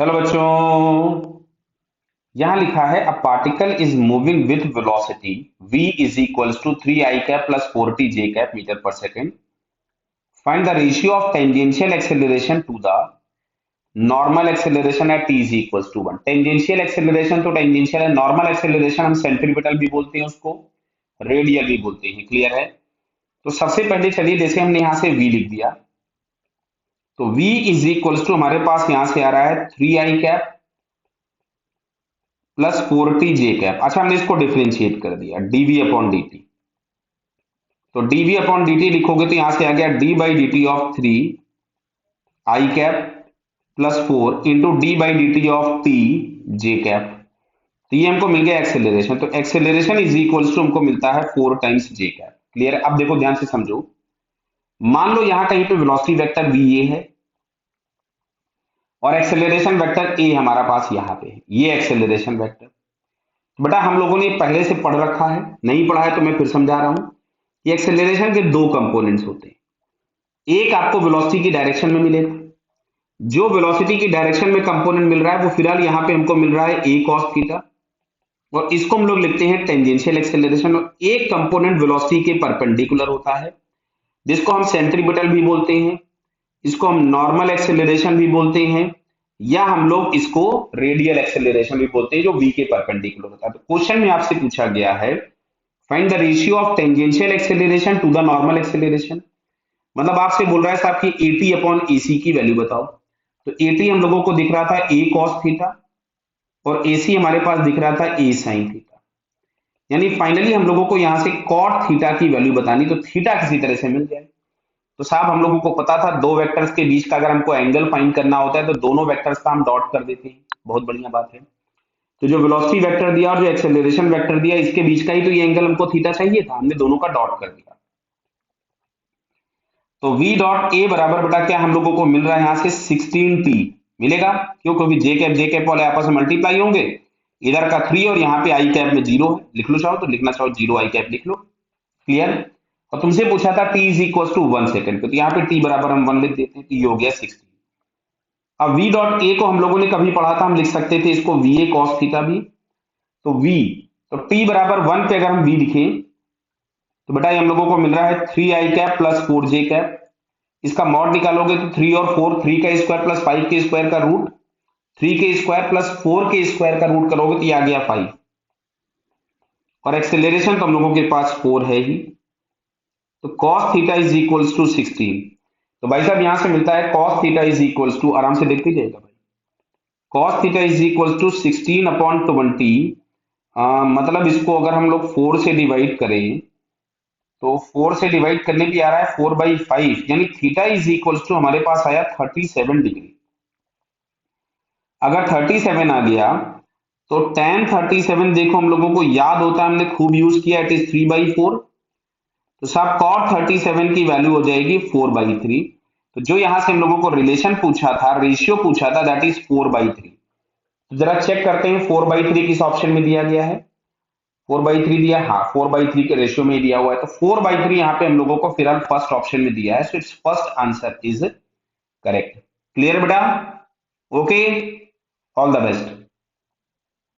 चलो बच्चों, यहां लिखा है a particle is moving with velocity v is equals to 3 i cap plus 4t j cap metre per second. Find the ratio of tangential acceleration to the normal acceleration at t is equals to 1। Tangential acceleration तो tangential है, normal acceleration हम centripetal भी बोलते हैं, उसको radial भी बोलते हैं। क्लियर है? तो सबसे पहले चलिए, जैसे हमने यहां से v लिख दिया तो v इज इक्वल्स टू हमारे पास यहां से आ रहा है 3 i cap plus 4t J cap. अच्छा, हमने इसको डिफरेंशिएट कर दिया dv अपॉन dt। तो dv अपॉन dt लिखोगे तो यहां से आ गया d by D T of 3 i cap plus 4 into D by D T of t J cap. तो ये हमको मिल गया एक्सेलरेशन। तो एक्सेलरेशन इज इक्वल्स टू हमको मिलता है 4 टाइम्स जे कैप। क्लियर है? अब देखो ध्यान से समझो, मान लो यहां कहीं पे वेलोसिटी वेक्टर v ये है और एक्सेलरेशन वेक्टर a हमारा पास यहाँ पे है, ये एक्सेलरेशन वेक्टर। बेटा हम लोगों ने पहले से पढ़ रखा है, नहीं पढ़ा है तो मैं फिर समझा रहा हूं। ये एक्सेलरेशन के दो कंपोनेंट्स होते हैं। एक आपको वेलोसिटी की डायरेक्शन में मिलेगा, जो वेलोसिटी की डायरेक्शन में कंपोनेंट मिल रहा है वो फिलहाल यहाँ पे हमको मिल रहा है a cos थीटा, और इसको हम लोग लिखते हैं टेंजेंशियल एक्सेलरेशन। और एक कंपोनेंट वेलोसिटी के परपेंडिकुलर होता है, जिसको हम सेंट्रीपिटल भी बोलते हैं, इसको हम नॉर्मल एक्सेलरेशन भी बोलते हैं, या हम लोग इसको रेडियल एक्सेलरेशन भी बोलते हैं, जो v के परपेंडिकुलर होता है। तो क्वेश्चन में आपसे पूछा गया है find the ratio of tangential acceleration to the normal acceleration. मतलब आपसे बोल रहा है साहब कि at अपॉन ac की वैल्यू बताओ। तो at हम लोगों को दिख रहा था a cos थीटा और ac हमारे पास दिख रहा था a sin थीटा। यानी फाइनली हम लोगों को यहां से cot थीटा की वैल्यू बतानी, तो थीटा किसी तरह से मिल जाए। तो साहब हम लोगों को पता था दो वेक्टर्स के बीच का अगर हमको एंगल फाइंड करना होता है तो दोनों वेक्टर्स का हम डॉट कर देते हैं। बहुत बढ़िया बात है। तो जो वेलोसिटी वेक्टर दिया और जो एक्सेलरेशन वेक्टर दिया, इसके बीच का ही तो ये एंगल हमको थीटा चाहिए था, हमने दोनों का डॉट कर दिया। तो v डॉट a बराबर बेटा क्या हम लोगों को मिल रहा है यहां से 16t मिलेगा। क्यों? क्योंकि जे कैप वाले आपस में मल्टीप्लाई होंगे, इधर का 3 और यहाँ पे आई कैप में 0 है। लिख लो चाहो तो, लिखना चाहो 0 आई कैप लिख लो। क्लियर? और तुमसे पूछा था t is equal to 1 second पे, तो यहाँ पे t बराबर हम 1 लिख देते हैं, तो ये हो गया 16। अब v डॉट a को हम लोगों ने कभी पढ़ा था, हम लिख सकते थे इसको va cos थीटा भी। तो v, तो t बराबर 1 पे अगर हम v लिखें तो बेटा ये हम लोगों को मिल रहा है 3 i cap plus 4 j cap. इसका मॉड निकालोगे तो 3 और 4, 3 का स्क्वायर प्लस 5 के स्क्वायर का रूट, 3 के स्क्वायर प्लस 4 के स्क्वायर का रूट करोगे तो ये आ गया 5। और एक्सेलरेशन तो हम लोगों के पास 4 है ही, तो cos theta is equals to 16। तो भाई साहब यहां से मिलता है cos theta is equals to, आराम से देखते जाएगा भाई, cos theta is equals to 16 upon 20। मतलब इसको अगर हम लोग 4 से डिवाइड करें तो 4 से डिवाइड करने पे आ रहा है 4/5, यानी थीटा इज इक्वल्स टू हमारे पास आया 37 डिग्री। अगर 37 आ गया तो tan 37 देखो हम लोगों को याद होता है, हमने खूब यूज किया, इट इज 3/4। तो साहब cot 37 की वैल्यू हो जाएगी 4/3। तो जो यहां से हम लोगों को रिलेशन पूछा था, रेशियो पूछा था, दैट इज 4/3। तो जरा चेक करते हैं 4/3 किस ऑप्शन में दिया गया है। 4/3 दिया, हाँ 4/3 के रेशियो में दिया हुआ है, तो 4/3 यहाँ पे हम लोगों को फिलहाल फर्स्ट ऑप्शन में दिया है। So it's first answer is correct. Clear बेटा? Okay, all the best.